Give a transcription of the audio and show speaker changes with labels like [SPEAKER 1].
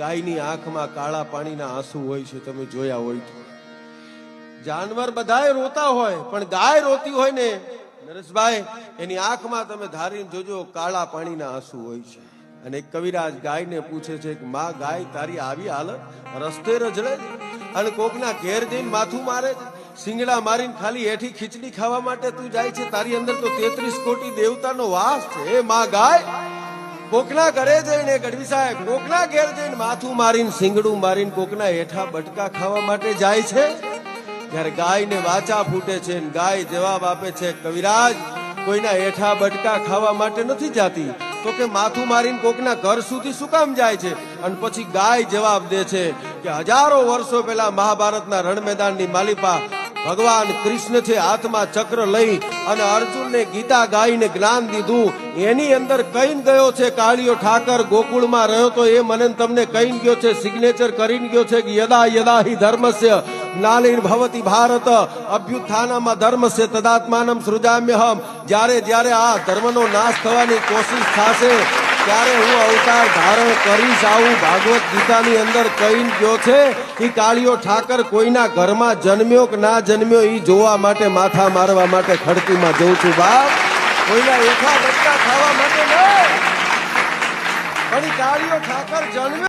[SPEAKER 1] ગાયની આંખમાં કાળા પાણીના આંસુ હોય છે, તમે જોયા હોય તો. જાનવર બધાય રોતા હોય, પણ ગાય રોતી હોય ને નરેશભાઈ, એની આંખમાં તમે ધારીને જોજો કાળા પાણીના આંસુ હોય છે. અને એક કવિરાજ ગાયને પૂછે છે કે માં, ગાય તારી આવી હાલત, રસ્તે રજળે અને કોકના ઘેર જઈને માથું મારે, સિંગડા મારીને ખાલી હેઠી ખીચડી ખાવા માટે તું જાય છે, તારી અંદર તો 33 કોટી દેવતાનો વાસ છે. એ માં ગાય કોકના ઘરે જઈને, ગઢવી સાહેબ, કોકના ઘેર જઈને માથું મારીને સિંગડું મારીને કોકના હેઠા બટકા ખાવા માટે જાય છે. ત્યારે ગાયને વાચા ફૂટે છે અને ગાય જવાબ આપે છે, કવિરાજ, કોઈના હેઠા બટકા ખાવા માટે નથી જાતી, તો કે માથું મારીને કોકના ઘર સુધી શું કામ જાય છે? અને પછી ગાય જવાબ દે છે કે હજારો વર્ષો પહેલા મહાભારતના રણ મેદાનની માલિપા ભગવાન કૃષ્ણ છે હાથમાં ચક્ર લઈ અને અર્જુનને ગીતા ગાઈને જ્ઞાન દીધું, એની અંદર કહીને ગયો છે કાળિયો ઠાકર ગોકુળમાં રહ્યો તો એ મને તમને કહીને ગયો છે, સિગ્નેચર કરીને ગયો છે કે યદા યદા હિ ધર્મસ્ય જ્ઞાનિર્ભવતિ ભારત અભ્યુત્થાનમાં ધર્મસ્ય તદાત્માનમ સૃજામ્યહમ. જ્યારે જ્યારે આ ધર્મનો નાશ થવાની કોશિશ થશે ત્યારે હું અવતાર ધારણ કરીશ, આવું ભાગવત ગીતાની અંદર કહીને ગયો છે. એ કાળિયો ઠાકર કોઈના ઘરમાં જન્મ્યો કે ના જન્મ્યો એ જોવા માટે, માથા મારવા માટે ખડકીમાં જઉં છું બાપ, કોઈના એઠા બટકા ખાવા માટે નહીં. પણ કાળિયો ઠાકર જન્મ્યો